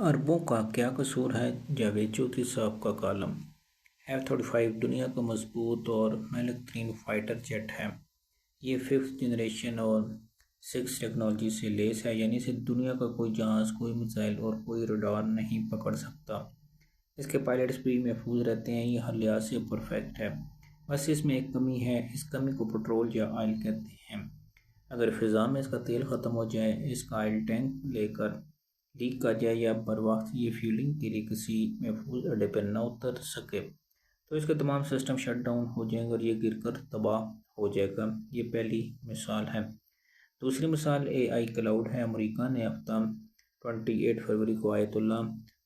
अरबों का क्या कसूर है जावेद चौधरी साहब का कॉलम। F-35 दुनिया का मजबूत और महंगा तरीन फाइटर जेट है। ये 5th जनरेशन और 6 टेक्नोलॉजी से लेस है, यानी से दुनिया का कोई जहाज़, कोई मिसाइल और कोई रडार नहीं पकड़ सकता। इसके पायलट्स भी महफूज रहते हैं। ये हर लिहाज से परफेक्ट है। बस इसमें एक कमी है। इस कमी को पेट्रोल या ऑयल कहते हैं। अगर फ़िज़ा में इसका तेल ख़त्म हो जाए, इसका ऑयल टैंक लेकर लीक कर जाए या बर वक्त ये फ्यूलिंग के लिए किसी महफूज अड्डे पर न उतर सके, तो इसके तमाम सिस्टम शट डाउन हो जाएंगे और ये गिरकर तबाह हो जाएगा। ये पहली मिसाल है। दूसरी मिसाल AI क्लाउड है। अमेरिका ने हफ्ता 28 फरवरी को आयतुल्ला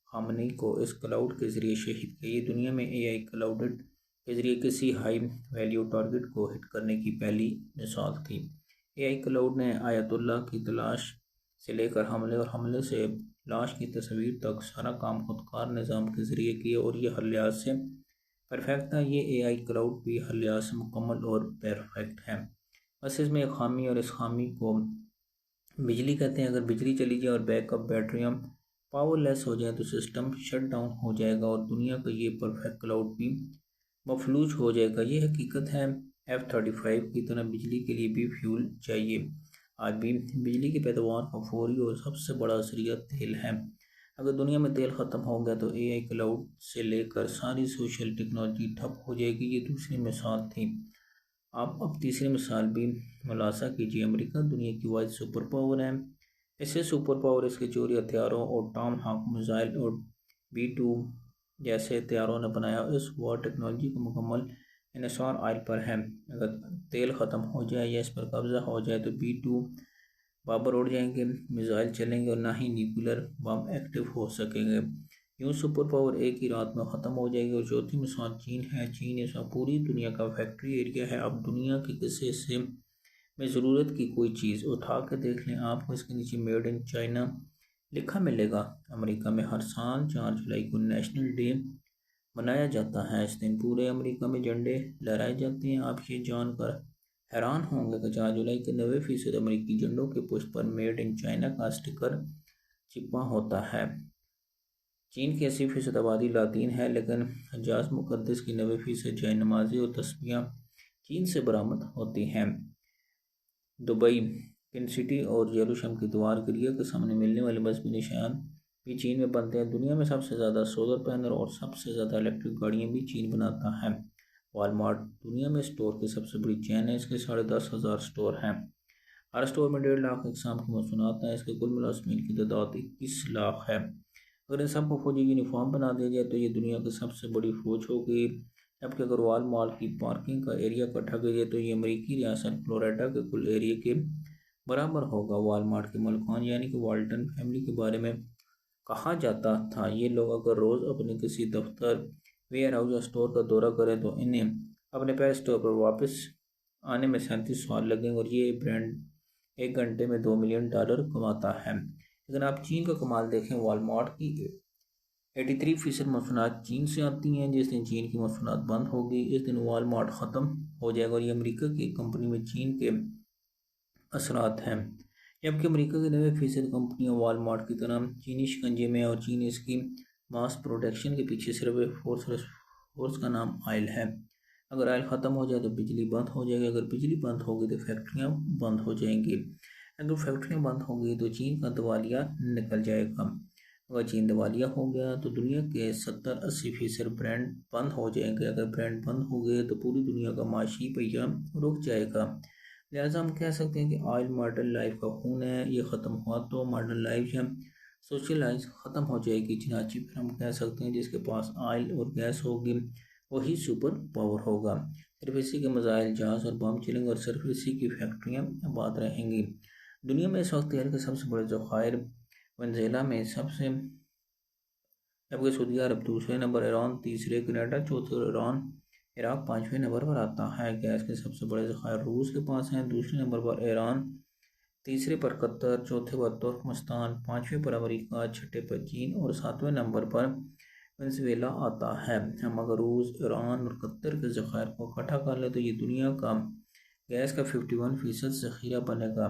खामनी को इस क्लाउड के ज़रिए शहीद किया। ये दुनिया में AI क्लाउड के ज़रिए किसी हाई वैल्यू टारगेट को हिट करने की पहली मिसाल थी। AI क्लाउड ने आयतुल्ला की तलाश से लेकर हमले और हमले से लाश की तस्वीर तक सारा काम खुदकार निज़ाम के ज़रिए किया और ये हर लिहाज से परफेक्ट था। ये AI क्लाउड भी हर लिहाज से मुकम्मल और परफेक्ट है। बस इसमें एक खामी, और इस खामी को बिजली कहते हैं। अगर बिजली चली जाए और बैकअप बैटरियाँ पावरलेस हो जाए तो सिस्टम शट डाउन हो जाएगा और दुनिया का ये परफेक्ट क्लाउड भी मफलूज हो जाएगा। ये हकीकत है। F-35 की तरह बिजली के लिए भी फ्यूल चाहिए। आज भी बिजली की पैदावार का फौरी और सबसे बड़ा ज़रिया तेल है। अगर दुनिया में तेल ख़त्म हो गया तो AI क्लाउड से लेकर सारी सोशल टेक्नोलॉजी ठप हो जाएगी। ये दूसरी मिसाल थी। आप अब तीसरी मिसाल भी मुलासा कीजिए। अमेरिका दुनिया की वाइड सुपर पावर है। इससे सुपर पावर इसके चोरी हथियारों और टॉम हॉक मिसाइल और B-2 जैसे हथियारों ने बनाया। इस वॉर टेक्नोलॉजी का मुकम्मल इन्हिसार ऑयल पर है। अगर तेल ख़त्म हो जाए या इस पर कब्ज़ा हो जाए तो B-2 बाबर उड़ जाएंगे, मिसाइल चलेंगे और ना ही न्यूक्लियर बम एक्टिव हो सकेंगे। यूँ सुपर पावर एक ही रात में ख़त्म हो जाएगी। और चौथी मिसाल चीन है। चीन इस वक्त पूरी दुनिया का फैक्ट्री एरिया है। अब दुनिया के किसी हिस्से में ज़रूरत की कोई चीज़ उठा के देख लें, आपको इसके नीचे मेड इन चाइना लिखा मिलेगा। अमेरिका में हर साल 4 जुलाई को नेशनल डे मनाया जाता है। इस दिन पूरे अमेरिका में झंडे लहराए जाते हैं। आप ये जानकर हैरान होंगे कि 4 जुलाई के 90% अमेरिकी झंडों के पुष्प पर मेड इन चाइना का स्टिकर चिपका होता है। चीन की 80% आबादी लातीन है, लेकिन हजाज मुक़द्दस की 90% जैन नमाज़ें और तस्बीहां चीन से बरामद होती हैं। दुबई, पिन सिटी और यरूशलेम की दीवार क्रिया के सामने मिलने वाले मजहबी निशान भी चीन में बनते हैं। दुनिया में सबसे ज़्यादा सोलर पैनल और सबसे ज़्यादा इलेक्ट्रिक गाड़ियाँ भी चीन बनाता है। वॉलमार्ट दुनिया में स्टोर की सबसे बड़ी चेन है। इसके 10,500 स्टोर हैं। हर स्टोर में 1.5 लाख इकसाम की मसूनात हैं। इसके कुल मुलाजमीन की तादाद 21 लाख है। अगर इन सबको फौजी यूनिफॉर्म बना दिया जाए तो ये दुनिया की सबसे बड़ी फौज होगी। जबकि अगर वॉलमार्ट की पार्किंग का एरिया इकट्ठा किया जाए तो ये अमेरिकी रियासत फ्लोरिडा के कुल एरिया के बराबर होगा। वॉलमार्ट के मलकान यानी कि वाल्टन फैमिली के बारे में कहा जाता था, ये लोग अगर रोज़ अपने किसी दफ्तर, वेयर हाउस या स्टोर का दौरा करें तो इन्हें अपने पहले स्टोर पर वापस आने में 37 साल लगेंगे। और ये ब्रांड 1 घंटे में $2 मिलियन कमाता है। लेकिन आप चीन का कमाल देखें। वॉलमार्ट की 83% मसूनात चीन से आती हैं। जिस दिन चीन की मसूनात बंद होगी, इस दिन वॉलमार्ट ख़त्म हो जाएगा और ये अमेरिका की कंपनी में चीन के असरात हैं। जबकि अमेरिका की 90% कंपनियाँ वॉलमार्ट की तरह चीनी शिकंजे में, और चीन इसकी मास प्रोडक्शन के पीछे सिर्फ एक फोर्स का नाम ऑयल है। अगर ऑयल ख़त्म हो जाए तो बिजली बंद हो जाएगी। अगर बिजली बंद होगी तो फैक्ट्रियाँ बंद हो जाएंगी। अगर फैक्ट्रियाँ बंद होंगी तो चीन का दिवालिया निकल जाएगा। अगर चीन दिवालिया हो गया तो दुनिया के 70-80% ब्रांड बंद हो जाएंगे। अगर ब्रांड बंद हो गए तो पूरी दुनिया का माशी पहिया रुक जाएगा। लिहाजा हम कह सकते हैं कि ऑयल मॉडर्न लाइफ का खून है। ये ख़त्म हुआ तो मॉडर्न लाइफ या सोशल लाइफ ख़त्म हो जाएगी। चनाची फिर हम कह सकते हैं जिसके पास ऑयल और गैस होगी वही सुपर पावर होगा। सिर्फ इसी के मिसाइल, जहाज़ और बम चलेंगे और सिर्फ इसी की फैक्ट्रियाँ आबाद रहेंगी। दुनिया में इस वक्त तेल के सबसे बड़े ज़खायर वेनेज़ुएला में सबसे, जबकि सऊदी अरब दूसरे नंबर, ईरान तीसरे, कनाडा चौथे और इराक 5वें नंबर पर आता है। गैस के सबसे बड़े ज़खायर रूस के पास हैं। दूसरे नंबर पर ईरान, तीसरे पर कतर, चौथे पर तुर्कमेनिस्तान, 5वें पर अमेरिका, छठे पर चीन और 7वें नंबर पर वेनेज़ुएला आता है। हम अगर रूस, ईरान और कतर के ज़खायर को इकट्ठा कर लें तो ये दुनिया का गैस का 51% ज़ख़ीरा बनेगा।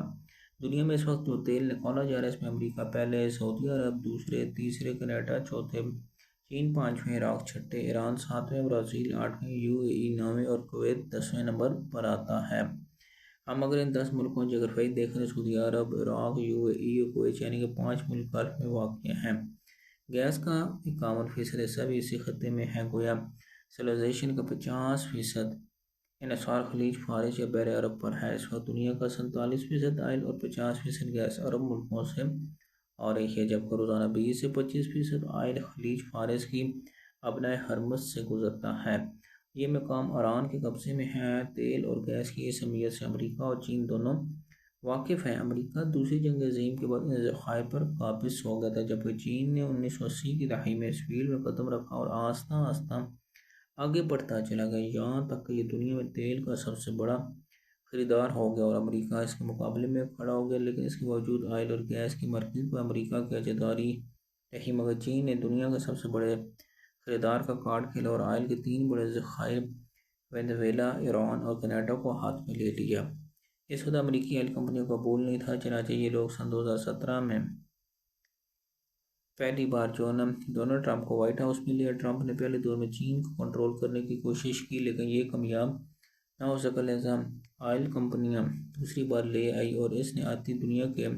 दुनिया में इस वक्त जो तेल निकाला जा रहा है इसमें अमेरिका पहले, सऊदी अरब दूसरे, तीसरे कनाडा चौथे, चीन पाँचवें, इराक छठे, ईरान सातवें, ब्राज़ील आठवें, यूएई नौवें और कुवैत 10वें नंबर पर आता है। हम अगर इन 10 मुल्कों की जोग्राफी देखें तो सऊदी अरब, इराक, यूएई और कुवैत यानी कि 5 मुल्क गल्फ में वाक़ हैं। गैस का 51% हिस्सा भी इसी खत्े में है। गोया सिविलाइजेशन का 50% इन्हिसार खलीज फारिस या बहर अरब पर है। इस वक्त दुनिया का 47% आयल और 50% गैस अरब मुल्कों से आ रही है, जबकि रोज़ाना 20 से 25% आयल खलीज फारिस की अपनाए हरमस से गुजरता है। ये मकाम ईरान के कब्ज़े में है। तेल और गैस की इस अहमियत से अमेरिका और चीन दोनों वाकिफ़ हैं। अमेरिका दूसरी जंग अज़ीम के बाद इन ज़खायर पर काबिज़ हो गया था, जबकि चीन ने 1980 की दहाई में इस फील्ड में कदम रखा और आस्ता आस्ता आगे बढ़ता चला गया, यहाँ तक कि ये दुनिया में तेल का सबसे बड़ा ख़रीदार हो गया और अमेरिका इसके मुकाबले में खड़ा हो गया। लेकिन इसके बावजूद आयल और गैस की मार्केट पर अमेरिका की अज़ेदारी रही, मगर चीन ने दुनिया के सबसे बड़े ख़रीदार का कार्ड खेला और आयल के 3 बड़े ज़खायर वेनेज़ुएला, ईरान और कनाडा को हाथ में ले लिया। इस वक्त अमेरिकी आयल कंपनियों का बोल नहीं था, चनाचे ये लोग सन 2017 में पहली बार जो है ना डोनाल्ड ट्रंप को व्हाइट हाउस में लिया। ट्रंप ने पहले दौर में चीन को कंट्रोल करने की कोशिश की, लेकिन ये कामयाब ना हो सका। लिहाजा आयल कंपनियां दूसरी बार ले आई और इसने आती दुनिया के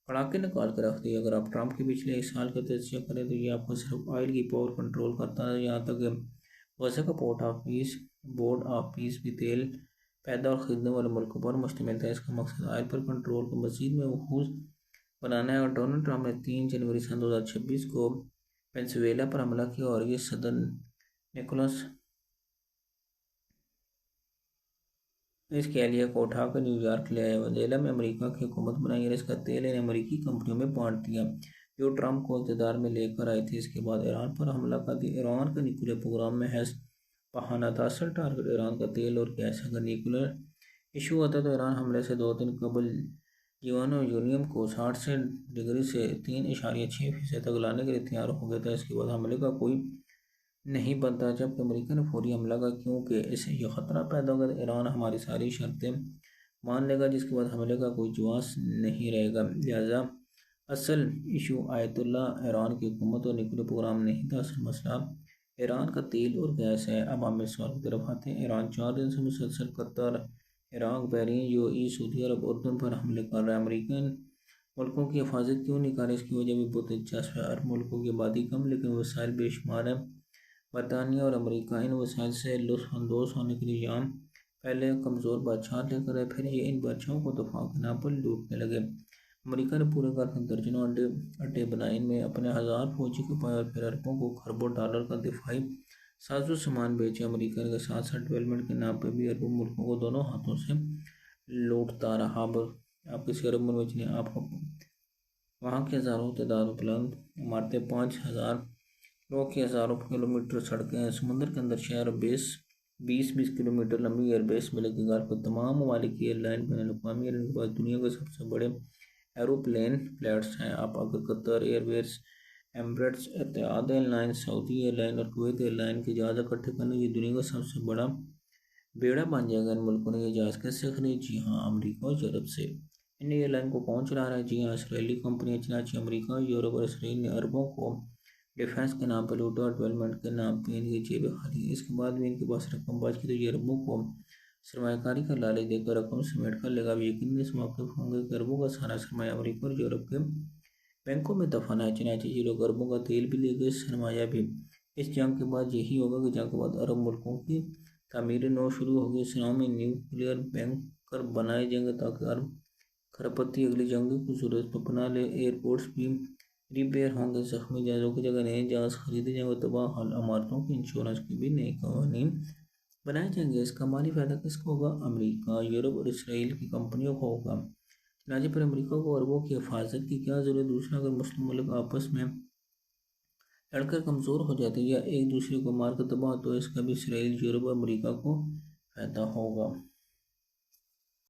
कड़ाके निकाल कर रख दिए। अगर आप ट्रंप के पिछले 1 साल का तजिया करें तो ये आपको सिर्फ ऑयल की पावर कंट्रोल करता है। यहाँ तक गजा का बोर्ड ऑफ पीस भी तेल पैदा और ख़रीदने वाले मुल्कों पर मुश्तमिल था। इसका मकसद ऑयल पर कंट्रोल को मज़ीद में महफूज बनाना है। और डोनाल्ड ट्रंप ने 3 जनवरी सन 2026 को पेंसिल्वेनिया पर हमला किया और ये सदर निकोलस इसके एहलिया को उठाकर न्यूयॉर्क ले आया। वेनेजुएला में अमेरिका की हुकूमत बनाई और इसका तेल इन अमेरिकी कंपनियों में बांट दिया जो ट्रंप को इक़्तिदार में लेकर आई थी। इसके बाद ईरान पर हमला कर दिया। ईरान का न्यूक्लियर प्रोग्राम में है बहाना था। असल टारगेट ईरान का तेल और गैस। अगर न्यूक्लियर इशू होता तो ईरान हमले से 2 दिन कबल यूरेनियम को 60 डिग्री से 3.6% तक लाने के लिए तैयार हो गया था। इसके बाद हमले का कोई नहीं बनता, जबकि अमेरिका ने फौरी हमला का, क्योंकि इससे यह ख़तरा पैदा होगा तो ईरान हमारी सारी शर्तें मान लेगा, जिसके बाद हमले का कोई जवाब नहीं रहेगा। लिहाजा असल इशू आयतुल्ला ईरान की हुकूमत और न्यूक्लियर प्रोग्राम नहीं था। असल मसला ईरान का तेल और गैस है। अब हम इस सवाल की तरफ आते हैं। ईरान 4 दिन से मुसलसल Qatar, Iraq, Bahrain, UAE, Saudi Arabia, उर्दन पर हमले कर रहा है। अमेरिकन मुल्कों की हिफाजत क्यों नहीं कर रहे, इसकी वजह भी बहुत दिलचस्प है। अरब मुल्कों की आबादी कम लेकिन वसाइल बेशुमार है। बरतानिया और अमेरिका इन वसाइल से लुत्फ़अंदोज़ होने के लिए यहाँ पहले कमज़ोर बादशाह लेकर आए, फिर ये इन बादशाहों को दफा के नाम पर लूटने लगे। अमेरिका ने पूरे घर में दर्जनों अड्डे बनाए, इनमें अपने 1000 फौजी को पाए और फिर अरबों को खरबों डॉलर का दिफाई साजो सामान बेचे। अमेरिका के साथ साथ डेवलपमेंट के नाम पर भी अरब मुल्कों को दोनों हाथों से लूटता रहा। आप किसी अरब मुल्क में आपको वहाँ के हज़ारों तादाद बुलंद इमारतें, 5000 लोग की हज़ारों किलोमीटर सड़कें हैं, समुद्र के अंदर शहर, बेस 20-20 किलोमीटर लंबी एयरबेस मिलेगी। गल्फ के तमाम ममालिक की एयरलाइन बैनुल-अक़वामी एयरलाइन के बाद दुनिया के सबसे बड़े एरोप्लेन फ्लाइट्स हैं। आप अगर कतर एयरवेज, एमरेट्स, एतिहाद एयरलाइन, सऊदी एयरलाइन और कुवैत एयरलाइन के जहाज़ इकट्ठे करने ये दुनिया का सबसे बड़ा बेड़ा बन जाएगा। इन मुल्कों ने ये जहाज़ कैसे खरीद? जी हाँ, अमेरिका और यूरोप से। इन एयरलाइन को कौन चला रहा है? जी हाँ, इसराइली कंपनियाँ। चनाचे अमेरिका, यूरोप और इसराइल ने अरबों को डिफेंस के नाम पर लूटा और डेवलपमेंट के नाम पर इनकी जेबें खाली। इसके बाद भी इनके पास रकम बच की तो ये अरबों को सरमायाकारी का लालच देकर रकम समेट कर लेगा। अब यकीन इस वाकिफ होंगे कि अरबों का सारा सरमाया अमेरिका और यूरोप के बैंकों में दफन है। चनाचे ये लोग अरबों का तेल भी ले गए, सरमाया भी। इस जंग के बाद यही होगा कि जंग के बाद अरब मुल्कों की तामीर नौ शुरू होगी। इस्लाम में न्यूक्लियर बैंकर बनाए जाएंगे ताकि अरब खरपति अगली जंग की सूरत पर बना ले। एयरपोर्ट्स भी रिपेयर होंगे, जख्मी जहाज़ों की जगह नए जहाज़ खरीदे जाएंगे, तबाह हाल इमारतों की इंश्योरेंस की भी नए कवानीन बनाए जाएंगे। इसका माली फ़ायदा किसको होगा? अमेरिका, यूरोप और इसराइल की कंपनियों को होगा। चनाचे पर अमेरिका को अरबों की हिफाजत की क्या ज़रूरत? दूसरा, अगर मुस्लिम मुल्क आपस में लड़कर कमज़ोर हो जाते या एक दूसरे को मार कर तबाह, तो इसका भी इसराइल, यूरोप और अमेरिका को फ़ायदा होगा।